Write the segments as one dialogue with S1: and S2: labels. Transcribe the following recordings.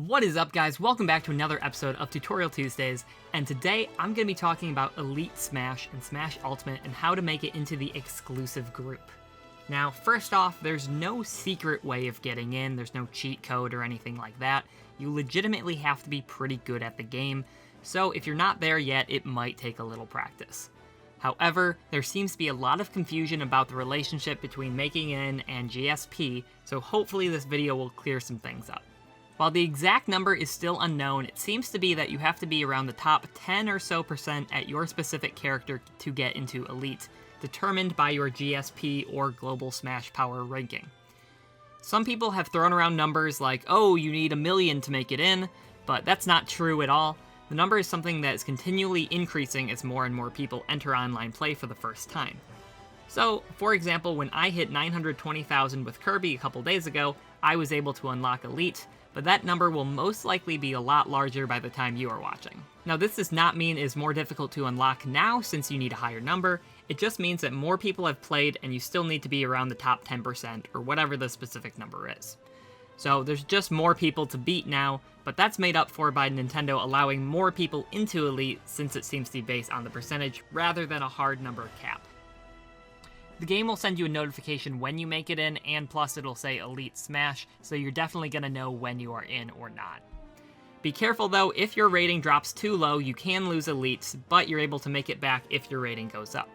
S1: What is up, guys? Welcome back to another episode of Tutorial Tuesdays, and today I'm going to be talking about Elite Smash and Smash Ultimate and how to make it into the exclusive group. Now, first off, there's no secret way of getting in, there's no cheat code or anything like that. You legitimately have to be pretty good at the game, so if you're not there yet, it might take a little practice. However, there seems to be a lot of confusion about the relationship between making in and GSP, so hopefully this video will clear some things up. While the exact number is still unknown, it seems to be that you have to be around the top 10 or so % at your specific character to get into Elite, determined by your GSP or Global Smash Power ranking. Some people have thrown around numbers like, oh, you need 1 million to make it in, but that's not true at all. The number is something that is continually increasing as more and more people enter online play for the first time. So, for example, when I hit 920,000 with Kirby a couple days ago, I was able to unlock Elite, but that number will most likely be a lot larger by the time you are watching. Now, this does not mean it's more difficult to unlock now since you need a higher number, it just means that more people have played and you still need to be around the top 10% or whatever the specific number is. So there's just more people to beat now, but that's made up for by Nintendo allowing more people into Elite since it seems to be based on the percentage rather than a hard number cap. The game will send you a notification when you make it in, and plus it'll say Elite Smash, so you're definitely going to know when you are in or not. Be careful though, if your rating drops too low, you can lose Elites, but you're able to make it back if your rating goes up.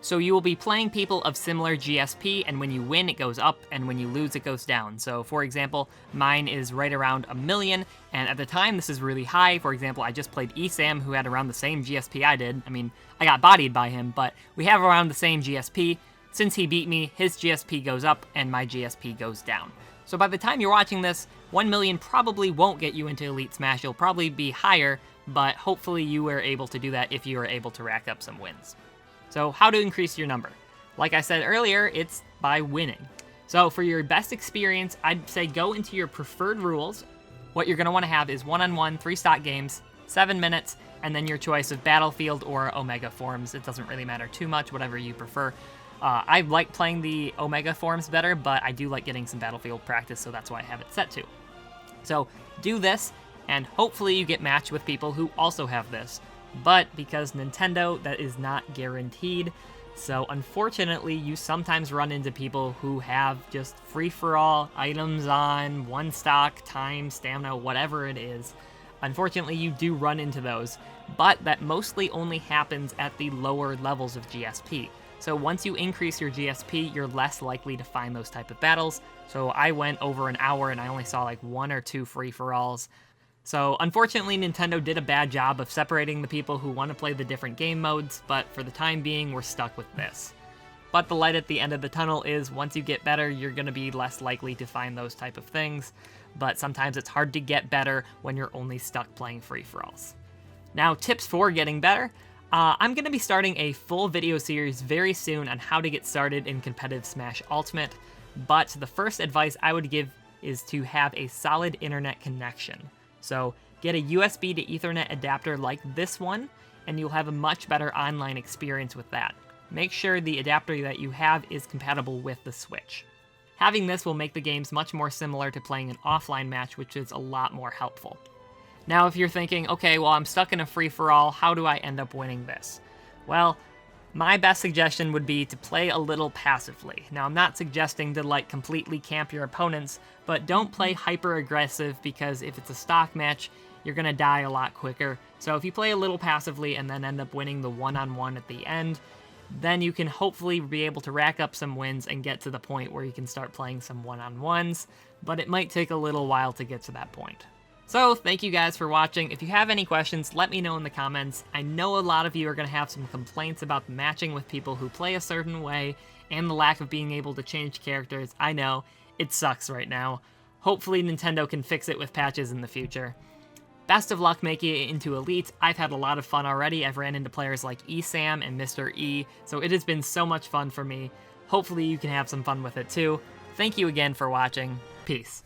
S1: So you will be playing people of similar GSP, and when you win it goes up, and when you lose it goes down. So for example, mine is right around 1 million, and at the time this is really high. For example, I just played ESAM, who had around the same GSP I did. I mean, I got bodied by him, but we have around the same GSP. Since he beat me, his GSP goes up, and my GSP goes down. So by the time you're watching this, 1 million probably won't get you into Elite Smash. You'll probably be higher, but hopefully you were able to do that if you were able to rack up some wins. So how to increase your number? Like I said earlier, it's by winning. So for your best experience, I'd say go into your preferred rules. What you're going to want to have is 1-on-1, 3-stock games, 7 minutes, and then your choice of Battlefield or Omega forms. It doesn't really matter too much, whatever you prefer. I like playing the Omega forms better, but I do like getting some Battlefield practice, so that's why I have it set to. So do this, and hopefully you get matched with people who also have this. But because Nintendo, that is not guaranteed, so unfortunately you sometimes run into people who have just free-for-all items on, 1 stock, time, stamina, whatever it is. Unfortunately you do run into those, but that mostly only happens at the lower levels of GSP. So once you increase your GSP, you're less likely to find those type of battles. So I went over an hour and I only saw like 1 or 2 free-for-alls. So unfortunately, Nintendo did a bad job of separating the people who want to play the different game modes, but for the time being, we're stuck with this. But the light at the end of the tunnel is once you get better, you're going to be less likely to find those type of things, but sometimes it's hard to get better when you're only stuck playing free-for-alls. Now, tips for getting better. I'm going to be starting a full video series very soon on how to get started in competitive Smash Ultimate, but the first advice I would give is to have a solid internet connection. So get a USB to Ethernet adapter like this one, and you'll have a much better online experience with that. Make sure the adapter that you have is compatible with the Switch. Having this will make the games much more similar to playing an offline match, which is a lot more helpful. Now if you're thinking, okay, well I'm stuck in a free-for-all, how do I end up winning this? Well, my best suggestion would be to play a little passively. Now, I'm not suggesting to like completely camp your opponents, but don't play hyper aggressive because if it's a stock match, you're gonna die a lot quicker. So if you play a little passively and then end up winning the 1-on-1 at the end, then you can hopefully be able to rack up some wins and get to the point where you can start playing some 1-on-1s, but it might take a little while to get to that point. So, thank you guys for watching. If you have any questions, let me know in the comments. I know a lot of you are going to have some complaints about matching with people who play a certain way and the lack of being able to change characters. I know, it sucks right now. Hopefully Nintendo can fix it with patches in the future. Best of luck making it into Elite. I've had a lot of fun already. I've ran into players like ESAM and Mr. E, so it has been so much fun for me. Hopefully you can have some fun with it too. Thank you again for watching. Peace.